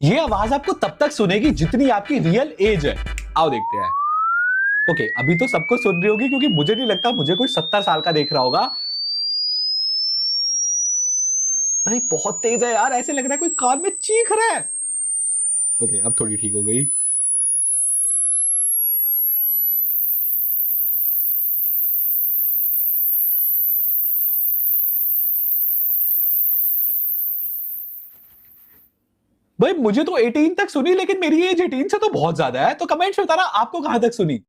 ये आवाज आपको तब तक सुनेगी जितनी आपकी रियल एज है। आओ देखते हैं। ओके, अभी तो सबको सुन रही होगी क्योंकि मुझे नहीं लगता मुझे कोई 70 साल का देख रहा होगा। भाई बहुत तेज है यार, ऐसे लग रहा है कोई कान में चीख रहा है। ओके, अब थोड़ी ठीक हो गई। भाई मुझे तो 18 तक सुनी, लेकिन मेरी एज 18 से तो बहुत ज्यादा है। तो कमेंट्स में बताना आपको कहां तक सुनी।